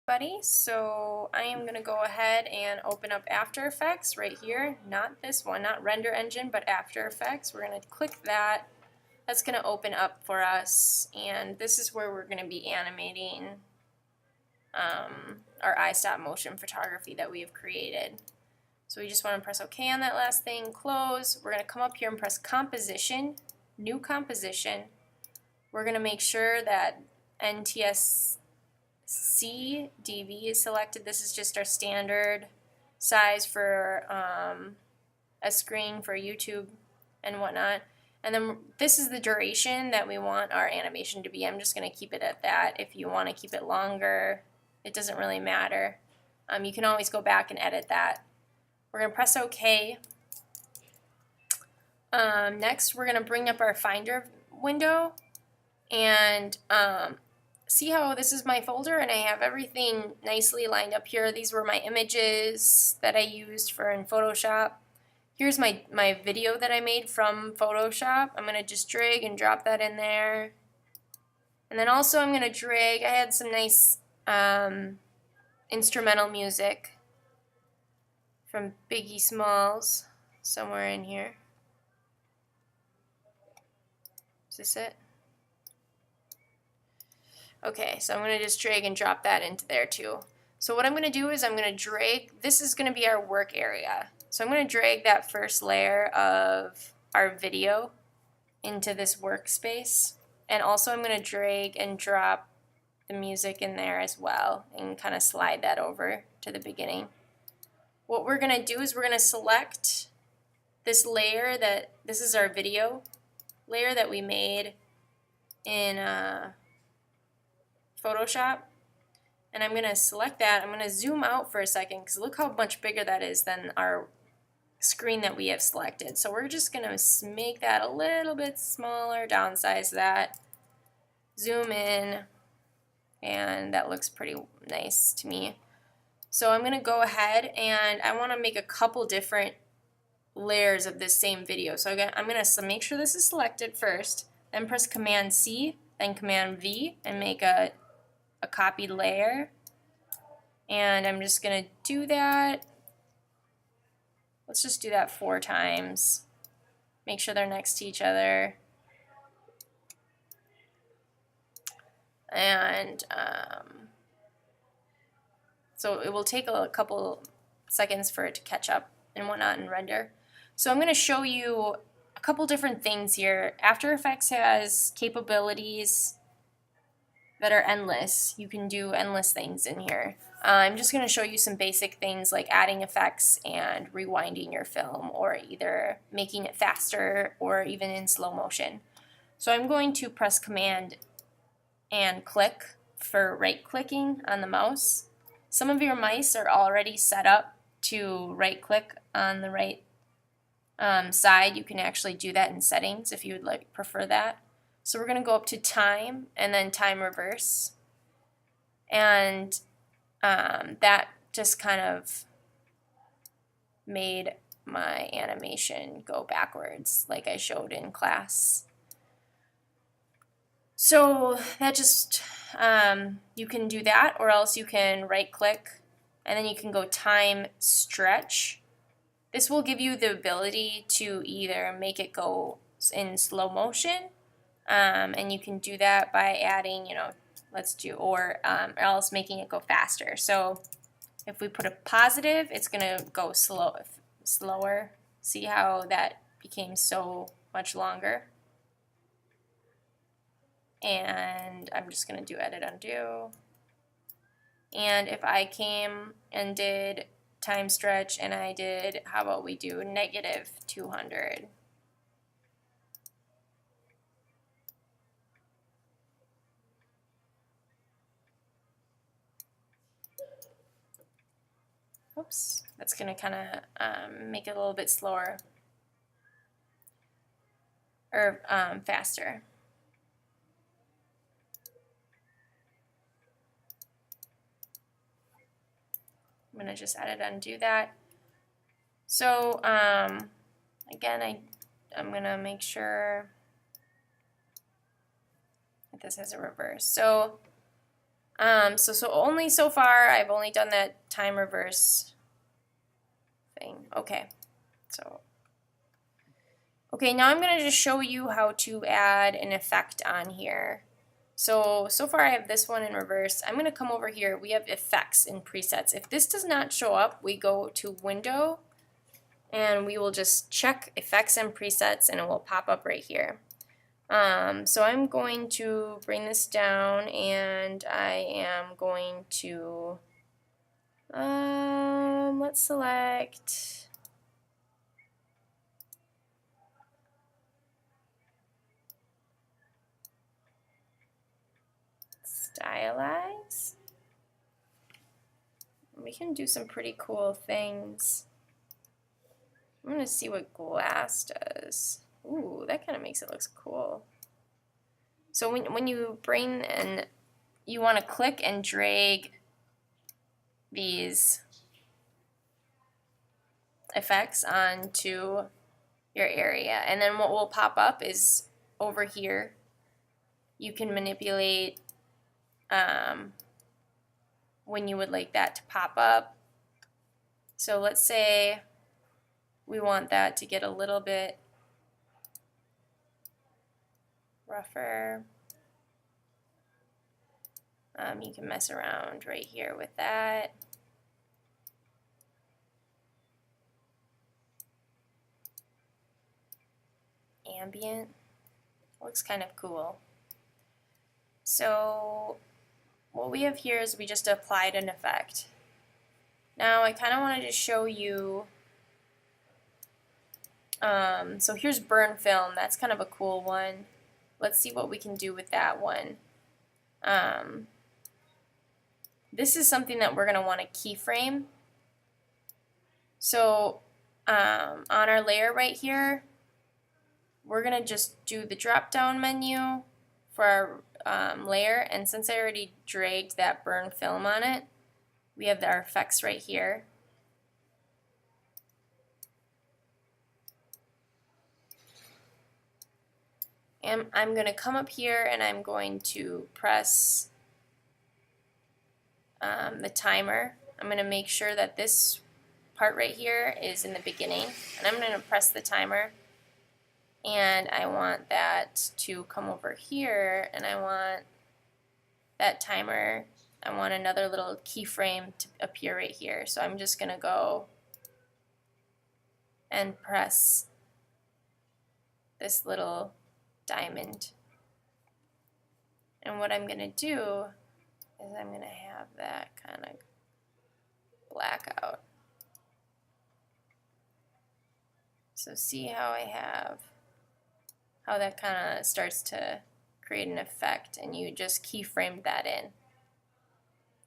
Buddy, so I am going to go ahead and open up After Effects right here, not this one, not Render Engine, but After Effects. We're going to click that. That's going to open up for us, and this is where we're going to be animating our iStop motion photography that we have created. So we just want to press OK on that last thing, close. We're going to come up here and press Composition, New Composition. We're going to make sure that NTSC DV is selected. This is just our standard size for a screen for YouTube and whatnot. And then this is the duration that we want our animation to be. I'm just going to keep it at that. If you want to keep it longer, it doesn't really matter. You can always go back and edit that. We're going to press OK. Next, we're going to bring up our Finder window and see how this is my folder and I have everything nicely lined up here. These were my images that I used for in Photoshop. Here's my video that I made from Photoshop. I'm going to just drag and drop that in there. And then also I'm going to drag, I had some nice instrumental music from Biggie Smalls somewhere in here. Is this it? Okay, so I'm going to just drag and drop that into there too. So what I'm going to do is I'm going to drag, this is going to be our work area. So I'm going to drag that first layer of our video into this workspace. And also I'm going to drag and drop the music in there as well and kind of slide that over to the beginning. What we're going to do is we're going to select this layer that, this is our video layer that we made in Photoshop, and I'm going to select that. I'm going to zoom out for a second because look how much bigger that is than our screen that we have selected. So we're just going to make that a little bit smaller, downsize that, zoom in, and that looks pretty nice to me. So I'm going to go ahead and I want to make a couple different layers of this same video. So again, I'm going to make sure this is selected first, then press Command C, then Command V, and make a copied layer. And I'm just going to do that. Let's just do that 4 times. Make sure they're next to each other. And so it will take a couple seconds for it to catch up and whatnot and render. So I'm going to show you a couple different things here. After Effects has capabilities that are endless. You can do endless things in here. I'm just going to show you some basic things like adding effects and rewinding your film, or either making it faster or even in slow motion. So I'm going to press Command and click for right clicking on the mouse. Some of your mice are already set up to right click on the right side. You can actually do that in settings if you would prefer that. So we're going to go up to time and then time reverse, and that just kind of made my animation go backwards like I showed in class. So that just, you can do that, or else you can right click and then you can go time stretch. This will give you the ability to either make it go in slow motion, and you can do that by adding, or else making it go faster. So if we put a positive, it's going to go slower. See how that became so much longer? And I'm just going to do edit undo. And if I came and did time stretch and I did, how about we do -200. Oops, that's going to kind of make it a little bit slower or faster. I'm going to just edit undo that. So again, I'm going to make sure that this has a reverse. So So only so far I've only done that time reverse thing. Okay, so okay, now I'm gonna just show you how to add an effect on here. So far I have this one in reverse. I'm gonna come over here. We have effects and presets. If this does not show up, we go to Window, and we will just check effects and presets, and it will pop up right here. So I'm going to bring this down, and I am going to let's select stylize. We can do some pretty cool things. I'm gonna see what glass does. Ooh, that kind of makes it look cool. So when you bring and you want to click and drag these effects onto your area, and then what will pop up is over here you can manipulate when you would like that to pop up. So let's say we want that to get a little bit rougher. You can mess around right here with that. Ambient looks kind of cool. So what we have here is we just applied an effect. Now I kind of wanted to show you, so here's burn film. That's kind of a cool one. Let's see what we can do with that one. This is something that we're going to want to keyframe. So on our layer right here, we're going to just do the drop down menu for our layer, and since I already dragged that burn film on it, we have our effects right here. And I'm going to come up here and I'm going to press the timer. I'm going to make sure that this part right here is in the beginning, and I'm going to press the timer, and I want that to come over here, and I want that timer, I want another little keyframe to appear right here. So I'm just going to go and press this little diamond, and what I'm going to do is I'm going to have that kind of black out. So see how I have how that kind of starts to create an effect, and you just keyframed that in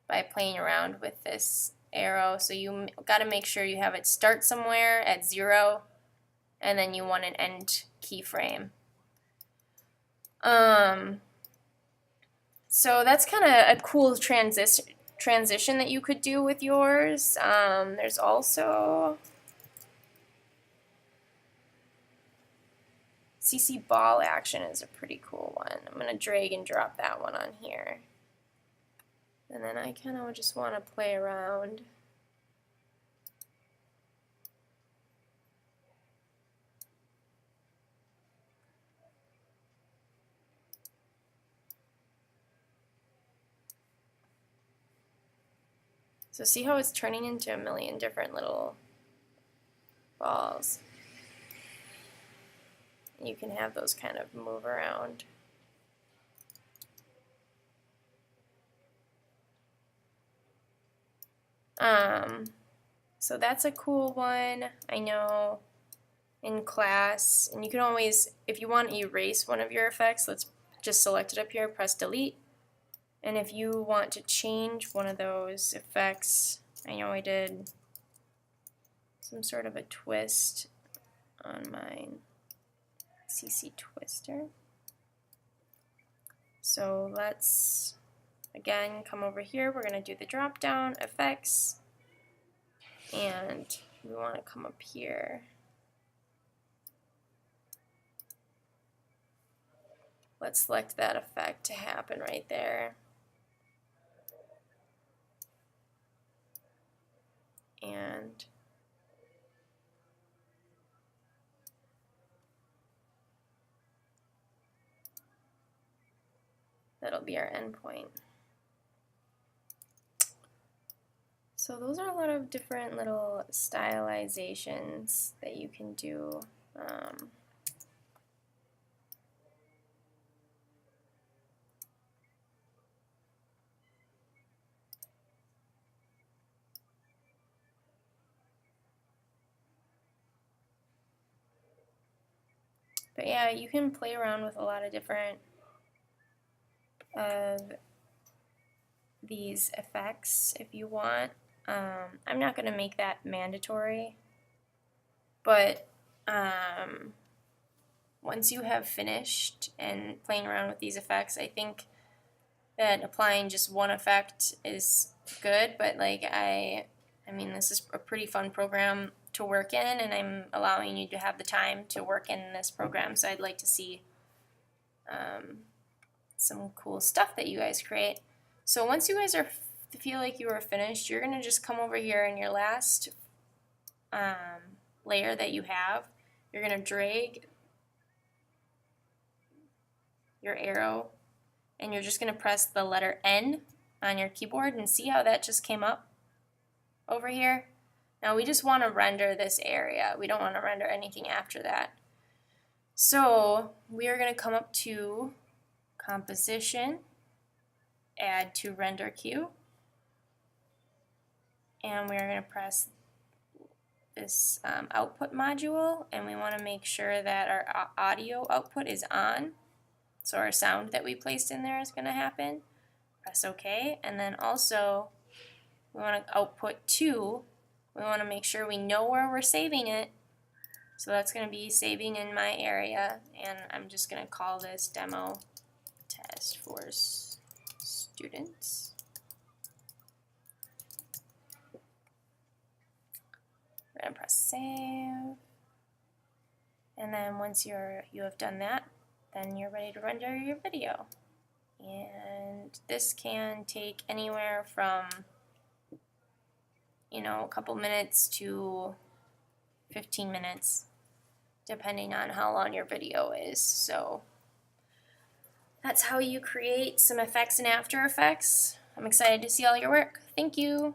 by playing around with this arrow. So you got to make sure you have it start somewhere at 0, and then you want an end keyframe. So that's kind of a cool transition that you could do with yours. There's also CC ball action is a pretty cool one. I'm going to drag and drop that one on here. And then I kind of just want to play around. So see how it's turning into a million different little balls. You can have those kind of move around. So that's a cool one, I know, in class. And you can always, if you want to erase one of your effects, let's just select it up here, press delete. And if you want to change one of those effects, I know I did some sort of a twist on my CC Twister. So let's, again, come over here. We're going to do the drop down effects, and we want to come up here. Let's select that effect to happen right there. That'll be our endpoint. So those are a lot of different little stylizations that you can do. But yeah, you can play around with a lot of different of these effects if you want. I'm not going to make that mandatory, but once you have finished and playing around with these effects, I think that applying just one effect is good, but like I mean, this is a pretty fun program to work in, and I'm allowing you to have the time to work in this program, so I'd like to see some cool stuff that you guys create. So once you guys feel like you are finished, you're going to just come over here in your last layer that you have. You're going to drag your arrow, and you're just going to press the letter N on your keyboard, and see how that just came up over here. Now we just want to render this area. We don't want to render anything after that. So we are going to come up to Composition, Add to Render Queue, and we're going to press this output module, and we want to make sure that our audio output is on. So our sound that we placed in there is going to happen. Press OK, and then also we want to output to. We want to make sure we know where we're saving it. So that's going to be saving in my area, and I'm just going to call this demo test for students. We're going to press save, and then once you have done that, then you're ready to render your video. And this can take anywhere from, you know, a couple minutes to 15 minutes, depending on how long your video is. So that's how you create some effects in After Effects. I'm excited to see all your work. Thank you.